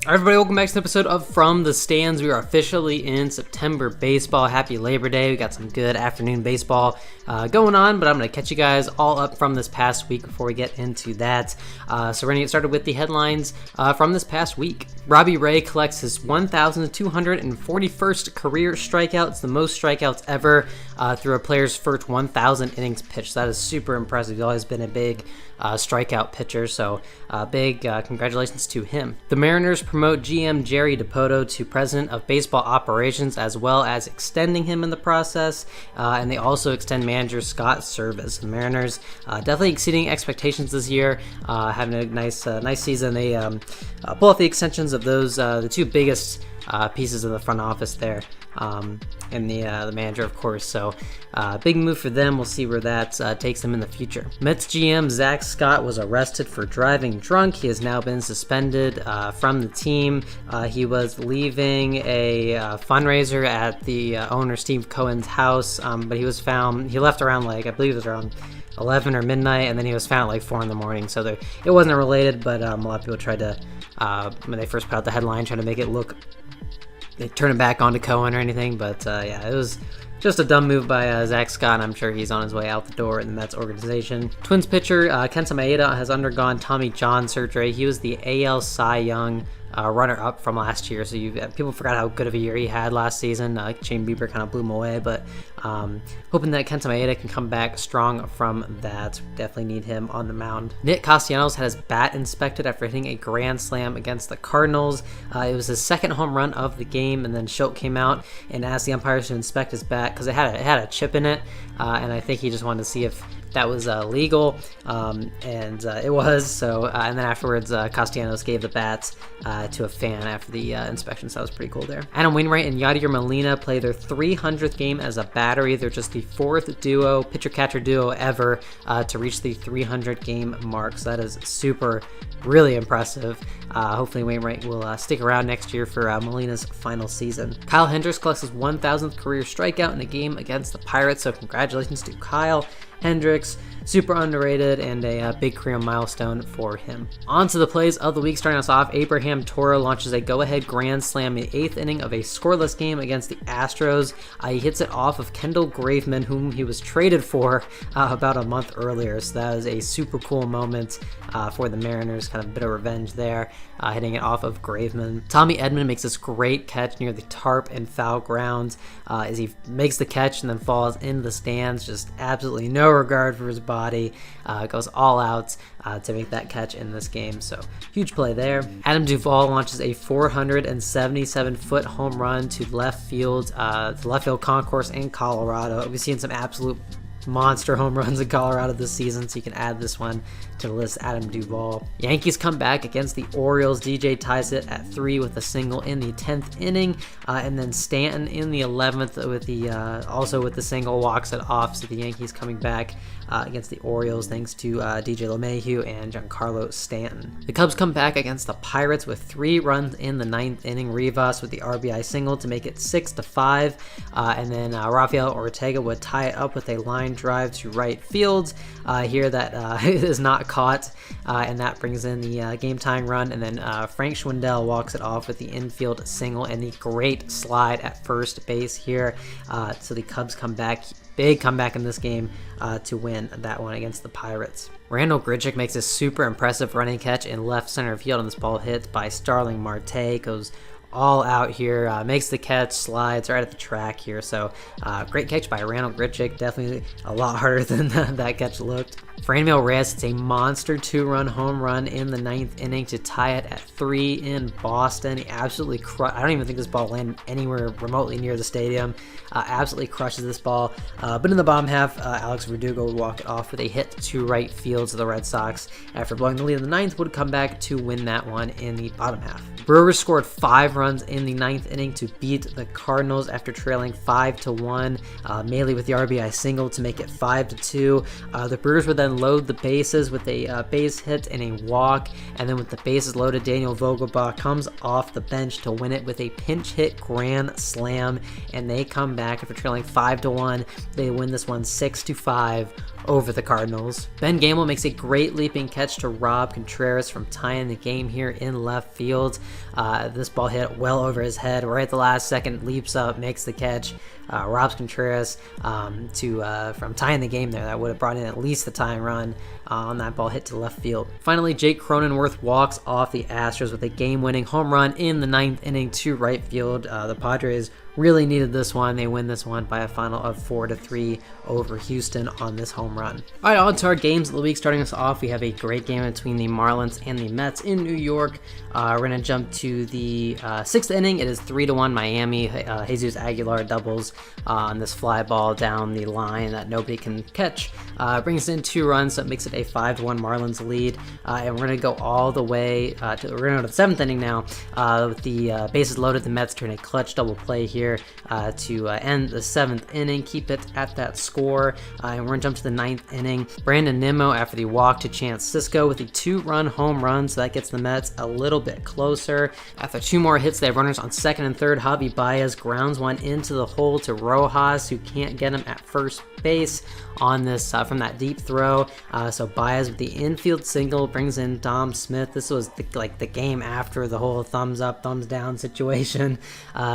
Everybody, welcome back to an episode of From the Stands. We are officially in September baseball. Happy Labor Day. We got some good afternoon baseball going on, but I'm going to catch you guys all up from this past week before we get into that. So we're going to get started with the headlines from this past week. Robbie Ray collects his 1,241st career strikeout. It's the most strikeouts ever through a player's first 1,000 innings pitched. That is super impressive. He's always been a big strikeout pitcher, so big congratulations to him. The Mariners promote GM Jerry DiPoto to president of baseball operations, as well as extending him in the process, and they also extend manager Scott Servais. The Mariners definitely exceeding expectations this year, having a nice season. They pull off the extensions of those the two biggest pieces of the front office there, and the manager, of course. So big move for them. We'll see where that takes them in the future. Mets GM Zach Scott was arrested for driving drunk. He has now been suspended from the team. He was leaving a fundraiser at the owner Steve Cohen's house, but he was found. He left around, I believe it was around 11 or midnight, and then he was found at 4 in the morning. So it wasn't related, but a lot of people tried to, when they first put out the headline, trying to make it look, they turn it back onto Cohen or anything. But yeah, it was just a dumb move by Zach Scott. I'm sure he's on his way out the door in the Mets organization. Twins pitcher Kenta Maeda has undergone Tommy John surgery. He was the AL Cy Young runner-up from last year, so people forgot how good of a year he had last season. Shane Bieber kind of blew him away, but hoping that Kenta Maeda can come back strong from that. Definitely need him on the mound. Nick Castellanos had his bat inspected after hitting a grand slam against the Cardinals. It was his second home run of the game, and then Schultz came out and asked the umpires to inspect his bat because it had a chip in it, and I think he just wanted to see if that was legal, and it was. So, and then afterwards, Castellanos gave the bats to a fan after the inspection, so that was pretty cool there. Adam Wainwright and Yadier Molina play their 300th game as a battery. They're just the fourth pitcher-catcher duo ever to reach the 300-game mark, so that is really impressive. Hopefully Wainwright will stick around next year for Molina's final season. Kyle Hendricks collects his 1,000th career strikeout in a game against the Pirates, so congratulations to Kyle Hendricks. Super underrated and a big career milestone for him. On to the plays of the week. Starting us off, Abraham Toro launches a go-ahead grand slam in the 8th inning of a scoreless game against the Astros. He hits it off of Kendall Graveman, whom he was traded for about a month earlier. So that was a super cool moment for the Mariners. Kind of a bit of revenge there, hitting it off of Graveman. Tommy Edman makes this great catch near the tarp and foul ground as he makes the catch and then falls in the stands. Just absolutely no regard for his body. Goes all out to make that catch in this game. So huge play there. Adam Duvall launches a 477-foot home run to left field concourse in Colorado. We've seen some absolute monster home runs in Colorado this season, so you can add this one to the list. Adam Duvall. Yankees come back against the Orioles. DJ ties it at 3 with a single in the 10th inning, and then Stanton in the 11th with the single walks it off. So the Yankees coming back against the Orioles thanks to DJ LeMahieu and Giancarlo Stanton. The Cubs come back against the Pirates with 3 runs in the 9th inning. Rivas with the RBI single to make it 6-5, and then Rafael Ortega would tie it up with a line drive to right field here that is not caught, and that brings in the game-tying run, and then Frank Schwindel walks it off with the infield single and the great slide at first base here. So the Cubs come back, big comeback in this game to win that one against the Pirates. Randall Grichuk makes a super impressive running catch in left center field on this ball hit by Starling Marte. Goes all out here, makes the catch, slides right at the track here. So great catch by Randall Grichuk. Definitely a lot harder than that catch looked. Franmil Reyes hits a monster 2-run home run in the 9th inning to tie it at 3 in Boston. He absolutely I don't even think this ball landed anywhere remotely near the stadium. Absolutely crushes this ball. But in the bottom half, Alex Verdugo would walk it off with a hit to right field. So the Red Sox, after blowing the lead in the 9th, would come back to win that one in the bottom half. Brewers scored 5 runs runs in the 9th inning to beat the Cardinals after trailing 5-1. Maley with the RBI single to make it 5-2. The Brewers would then load the bases with a base hit and a walk, and then with the bases loaded, Daniel Vogelbach comes off the bench to win it with a pinch hit grand slam, and they come back after trailing 5-1. They win this one 6-5 over the Cardinals. Ben Gamel makes a great leaping catch to Rob Contreras from tying the game here in left field. This ball hit well over his head right at the last second, leaps up, makes the catch. Robs Contreras from tying the game there. That would have brought in at least the tying run on that ball hit to left field. Finally, Jake Cronenworth walks off the Astros with a game-winning home run in the 9th inning to right field. The Padres really needed this one. They win this one by a final of 4-3 over Houston on this home run. All right, on to our games of the week. Starting us off, we have a great game between the Marlins and the Mets in New York. We're going to jump to the 6th inning. It is 3-1 Miami. Jesus Aguilar doubles on this fly ball down the line that nobody can catch. Brings in 2 runs, so it makes it a 5-1 Marlins lead. And we're going to go all the way we're going to go to the 7th inning now. With the bases loaded, the Mets turn a clutch double play here to end the 7th inning, keep it at that score. And we're going to jump to the 9th inning. Brandon Nimmo after the walk to Chance Sisco with a 2-run home run, so that gets the Mets a little bit closer. After 2 more hits, they have runners on 2nd and 3rd. Javi Baez grounds one into the hole to Rojas, who can't get him at first base on this from that deep throw. So Baez with the infield single brings in Dom Smith. This was the game after the whole thumbs up, thumbs down situation.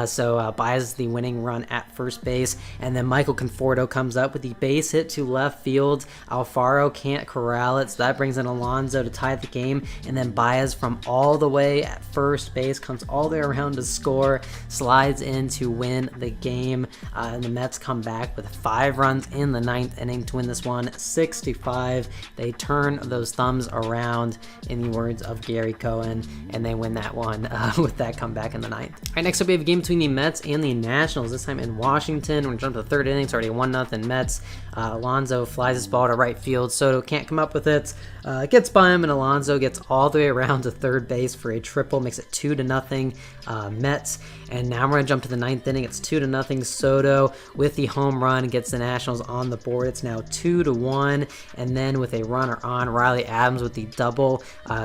So Baez is the winning run at first base, and then Michael Conforto comes up with the base hit to left field. Alfaro can't corral it, so that brings in Alonso to tie the game, and then Baez from all the way at first base comes all the way around to score, slides in to win the game, and the Mets come back with 5 runs in the 9th inning to win this one 6-5. They turn those thumbs around, in the words of Gary Cohen, and they win that one with that comeback in the 9th. All right, next up we have a game between the Mets and the Nationals, this time in Washington. We're going to jump to the 3rd inning. It's already 1-0 Mets. Alonso flies his ball to right field. Soto can't come up with it. Gets by him, and Alonso gets all the way around to 3rd base for a triple. Makes it 2-0 Mets. And now we're going to jump to the 9th inning. It's 2-0 Soto with the home run. Gets the Nationals on the board. It's now 2-1. And then with a runner on, Riley Adams with the double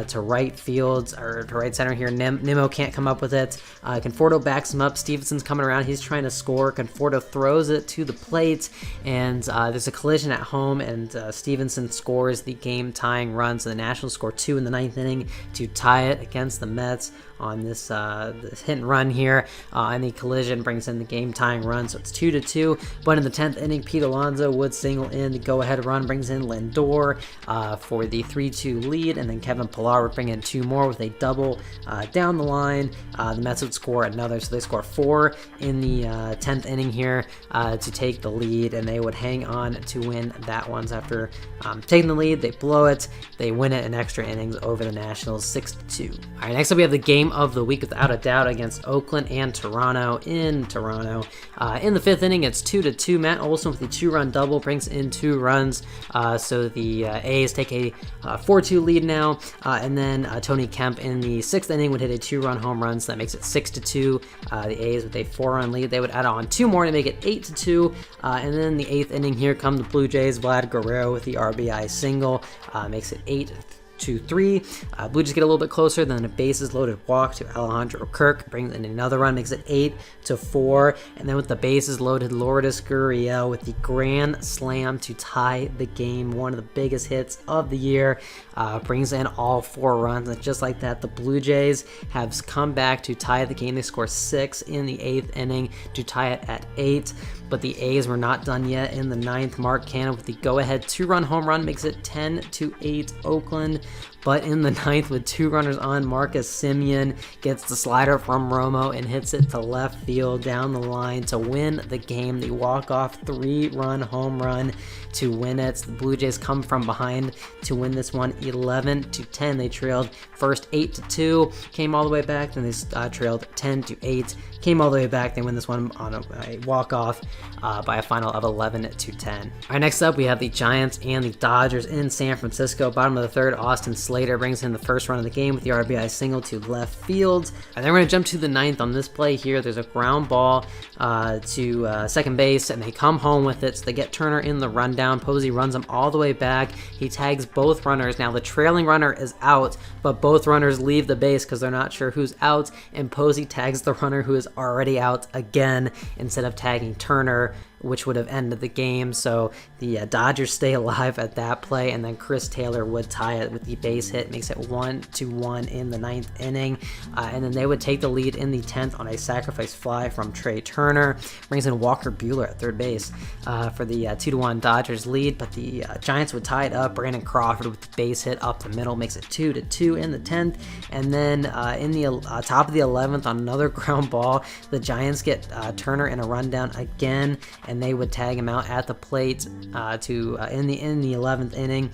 to right field, or to right center here. Nimmo can't come up with it. Conforto backs him up. Stevenson's coming around. He's trying to score. Conforto throws it to the plate, and there's a collision at home, and Stevenson scores the game-tying run. So the Nationals score 2 in the 9th inning to tie it against the Mets on this hit and run here, and the collision brings in the game-tying run, so it's 2-2. But in the 10th inning, Pete Alonso would single in the go-ahead run, brings in Lindor for the 3-2 lead, and then Kevin Pillar would bring in 2 more with a double down the line. The Mets would score another, so they score 4 in the 10th inning here to take the lead, and they would hang on to win that one. So after taking the lead, they blow it. They win it in extra innings over the Nationals 6-2. All right, next up we have the game of the week without a doubt against Oakland and Toronto in Toronto. In the 5th inning, it's 2-2. Matt Olson with the 2-run double brings in 2 runs. So the A's take a 4-2 lead now. And then Tony Kemp in the 6th inning would hit a 2-run home run, so that makes it 6-2. The A's with a 4-run lead. They would add on 2 more to make it 8-2. And then the 8th inning, here come the Blue Jays. Vlad Guerrero with the RBI single makes it 8-3. Blue Jays get a little bit closer, then a bases loaded walk to Alejandro Kirk brings in another run, makes it 8-4. And then with the bases loaded, Lourdes Gurriel with the grand slam to tie the game, one of the biggest hits of the year, brings in all 4 runs. And just like that, the Blue Jays have come back to tie the game. They score 6 in the 8th inning to tie it at 8. But the A's were not done yet in the 9th. Mark Canha with the go-ahead 2-run home run makes it 10-8 Oakland. But in the 9th, with 2 runners on, Marcus Semien gets the slider from Romo and hits it to left field down the line to win the game. The walk-off 3-run home run to win it. So the Blue Jays come from behind to win this one 11-10. They trailed first 8-2, came all the way back, then they trailed 10-8, came all the way back. They win this one on a walk-off by a final of 11-10. All right, next up, we have the Giants and the Dodgers in San Francisco. Bottom of the 3rd, Austin Slater later brings in the first run of the game with the RBI single to left field. And then we're going to jump to the 9th on this play here. There's a ground ball to second base, and they come home with it. So they get Turner in the rundown. Posey runs him all the way back. He tags both runners. Now the trailing runner is out, but both runners leave the base because they're not sure who's out, and Posey tags the runner who is already out again instead of tagging Turner, which would have ended the game. So the Dodgers stay alive at that play, and then Chris Taylor would tie it with the base hit, makes it 1-1 in the 9th inning, and then they would take the lead in the 10th on a sacrifice fly from Trey Turner. Brings in Walker Buehler at third base for the 2-1 Dodgers lead, but the Giants would tie it up. Brandon Crawford with the base hit up the middle makes it 2-2 in the 10th, and then in the top of the 11th on another ground ball, the Giants get Turner in a rundown again, and they would tag him out at the plate in the 11th inning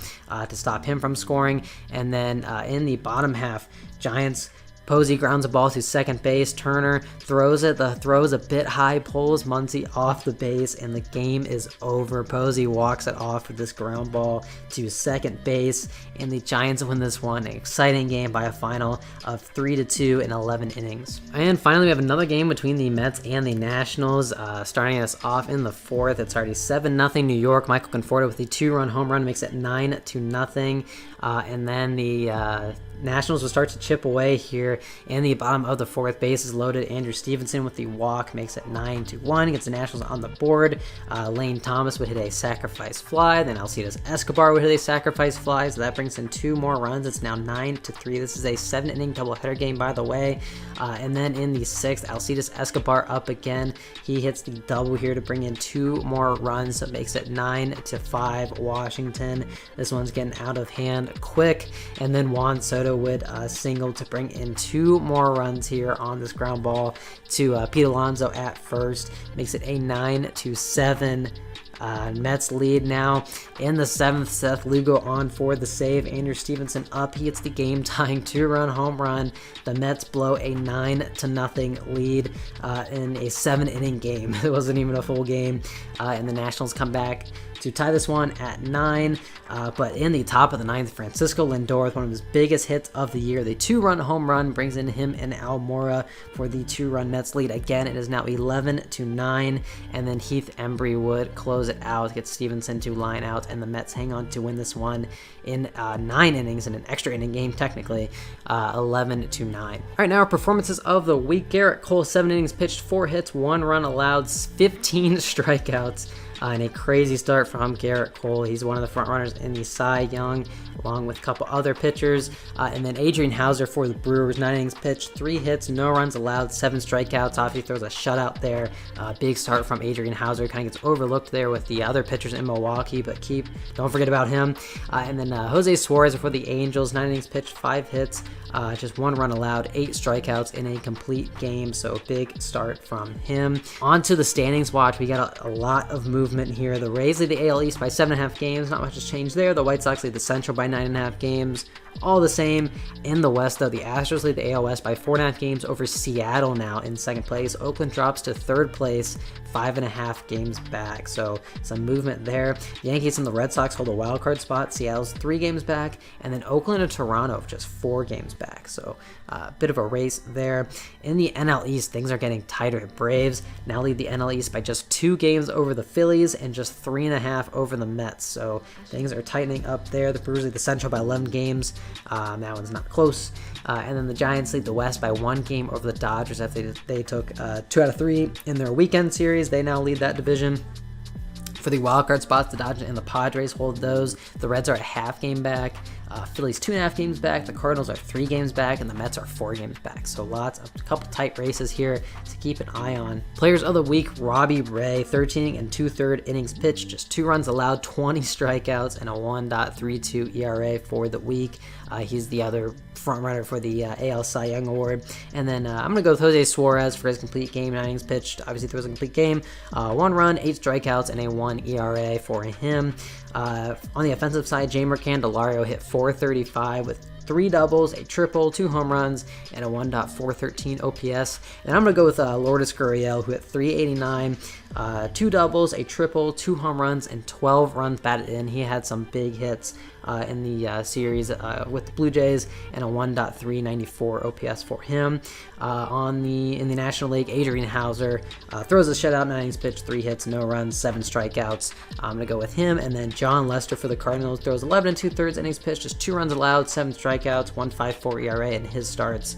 to stop him from scoring. And then in the bottom half, Giants, Posey grounds a ball to second base. Turner throws it. The throw is a bit high, pulls Muncy off the base, and the game is over. Posey walks it off with this ground ball to second base, and the Giants win this one. An exciting game by a final of 3-2 in 11 innings. And finally, we have another game between the Mets and the Nationals. Starting us off in the 4th, it's already 7-0 New York. Michael Conforto with the 2-run home run makes it 9-0. And then the Nationals will start to chip away here in the bottom of the 4th. Base is loaded. Andrew Stevenson with the walk makes it 9-1. Gets the Nationals on the board. Lane Thomas would hit a sacrifice fly. Then Alcides Escobar would hit a sacrifice fly. So that brings in 2 more runs. It's now 9-3. This is a 7-inning doubleheader game, by the way. And then in the 6th, Alcides Escobar up again. He hits the double here to bring in 2 more runs. So it makes it 9-5 Washington. This one's getting out of hand quick. And then Juan Soto would single to bring in 2 more runs here on this ground ball to Pete Alonso at first. Makes it a 9-7 Mets lead now. In the 7th, Seth Lugo on for the save. Andrew Stevenson up. He hits the game-tying 2-run home run. The Mets blow a 9-0 lead in a 7-inning game. It wasn't even a full game. And the Nationals come back to tie this one at 9. But in the top of the 9th, Francisco Lindor with one of his biggest hits of the year. The 2-run home run brings in him and Almora for the 2-run Mets lead. Again, it is now 11-9. And then Heath Embry would close it out, get Stevenson to line out, and the Mets hang on to win this one in 9 innings, in an extra inning game technically, 11-9. All right, now our performances of the week. Garrett Cole, 7 innings pitched, 4 hits, 1 run allowed, 15 strikeouts. And a crazy start from Garrett Cole. He's one of the front runners in the Cy Young, along with a couple other pitchers. And then Adrian Hauser for the Brewers, 9 innings pitched, 3 hits, no runs allowed, 7 strikeouts. Obviously throws a shutout there. Big start from Adrian Hauser. Kind of gets overlooked there with the other pitchers in Milwaukee, but don't forget about him. And then Jose Suarez for the Angels, 9 innings pitched, 5 hits, just 1 run allowed, 8 strikeouts in a complete game. So big start from him. On to the standings watch. We got a lot of movement here. The Rays lead the AL East by 7.5 games. Not much has changed there. The White Sox lead the Central by 9.5 games. All the same. In the West, though, the Astros lead the AL West by 4.5 games over Seattle now in 2nd place. Oakland drops to 3rd place, 5.5 games back. So some movement there. Yankees and the Red Sox hold a wild card spot. Seattle's 3 games back. And then Oakland and Toronto just 4 games back. So a bit of a race there. In the NL East, things are getting tighter. Braves now lead the NL East by just 2 games over the Phillies and just 3.5 over the Mets. So things are tightening up there. The Brewers lead the Central by 11 games. That one's not close. And then the Giants lead the West by 1 game over the Dodgers after they took 2 out of 3 in their weekend series. They now lead that division. For the wildcard spots, the Dodgers and the Padres hold those. The Reds are a half game back. Phillies 2.5 games back. The Cardinals are 3 games back, and the Mets are 4 games back. So a couple tight races here to keep an eye on. Players of the week: Robbie Ray, 13 and 2/3 innings pitched, just 2 runs allowed, 20 strikeouts, and a 1.32 ERA for the week. He's the other front runner for the AL Cy Young Award. And then I'm going to go with Jose Suarez for his complete game, 9 innings pitched. Obviously, throws a complete game. 1 run, 8 strikeouts, and a 1 ERA for him. On the offensive side, Jeimer Candelario hit .435 with 3 doubles, a triple, 2 home runs, and a 1.413 OPS. And I'm going to go with Lourdes Gurriel, who hit 389, 2 doubles, a triple, 2 home runs, and 12 runs batted in. He had some big hits in the series with the Blue Jays, and a 1.394 OPS for him. In the National League, Adrian Hauser throws a shutout, 9 innings pitched, 3 hits, no runs, 7 strikeouts. I'm going to go with him. And then John Lester for the Cardinals throws 11 2/3 innings pitched, just 2 runs allowed, 7 strikeouts, 1.54 ERA in his starts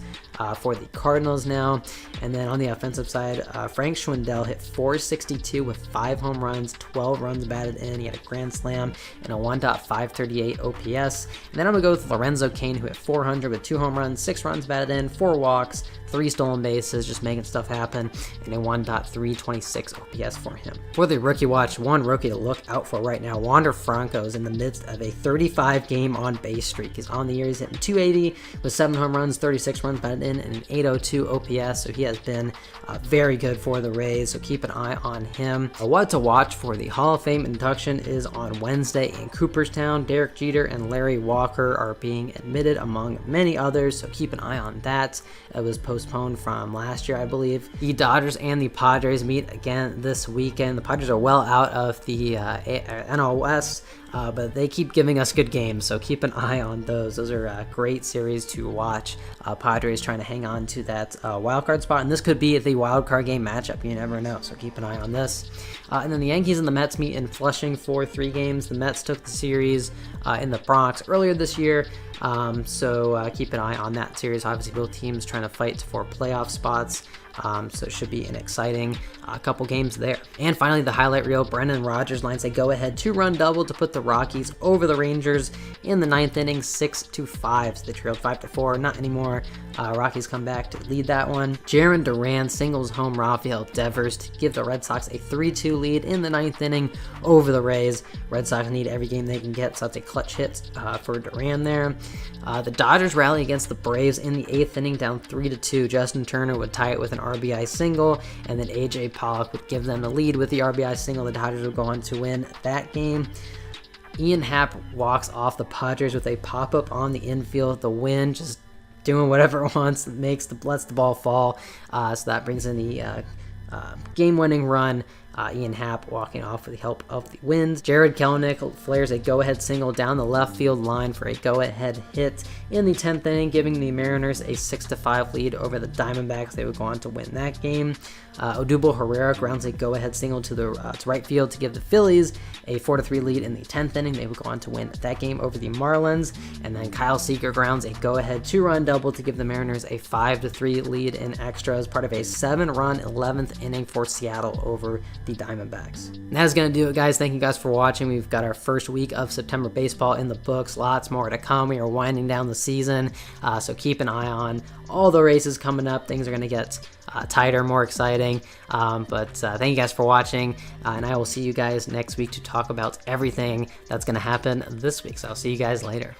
for the Cardinals now. And then on the offensive side, Frank Schwindel hit 462 with 5 home runs, 12 runs batted in. He had a grand slam and a 1.538 OPS. And then I'm going to go with Lorenzo Cain, who hit 400 with 2 home runs, 6 runs batted in, 4 walks, 3 stolen bases, just making stuff happen, and a 1.326 OPS for him. For the rookie watch, one rookie to look out for right now, Wander Franco is in the midst of a 35-game on-base streak. He's on the year, he's hitting 280 with 7 home runs, 36 runs batted in, and an 802 OPS, so he has been very good for the Rays, so keep an eye on him. What to watch for the Hall of Fame induction is on Wednesday in Cooperstown. Derek Jeter and Larry Walker are being admitted, among many others, so keep an eye on that. It was postponed from last year, I believe. The Dodgers and the Padres meet again this weekend. The Padres are well out of the NL West, but they keep giving us good games, so keep an eye on those. Those are great series to watch. Padres trying to hang on to that wild card spot, and this could be the wild card game matchup. You never know, so keep an eye on this. And then the Yankees and the Mets meet in Flushing for 3 games. The Mets took the series in the Bronx earlier this year, so keep an eye on that series. Obviously, both teams trying to fight for playoff spots. So it should be an exciting couple games there. And finally, the highlight reel, Brendan Rodgers lines a go-ahead 2-run double to put the Rockies over the Rangers in the 9th inning, 6-5. So they trailed 5-4, not anymore. Rockies come back to lead that one. Jarren Duran singles home Rafael Devers to give the Red Sox a 3-2 lead in the 9th inning over the Rays. Red Sox need every game they can get, so that's a clutch hit for Duran there. The Dodgers rally against the Braves in the 8th inning, down 3-2. Justin Turner would tie it with an RBI single, and then A.J. Pollock would give them the lead with the RBI single. The Dodgers would go on to win that game. Ian Happ walks off the Padres with a pop-up on the infield. The wind just doing whatever it wants, lets the ball fall. So that brings in the game-winning run. Ian Happ walking off with the help of the wind. Jared Kelenic flares a go-ahead single down the left field line for a go-ahead hit in the 10th inning, giving the Mariners a 6-5 lead over the Diamondbacks. They would go on to win that game. Odubel Herrera grounds a go-ahead single to right field to give the Phillies a 4-3 lead in the 10th inning. They would go on to win that game over the Marlins. And then Kyle Seager grounds a go-ahead 2-run double to give the Mariners a 5-3 lead in extra as part of a 7-run 11th inning for Seattle over the Diamondbacks. And that's going to do it, guys. Thank you guys for watching. We've got our first week of September baseball in the books. Lots more to come. We are winding down the season, so keep an eye on all the races coming up. Things are going to get tighter, more exciting. But thank you guys for watching, and I will see you guys next week to talk about everything that's going to happen this week. So I'll see you guys later.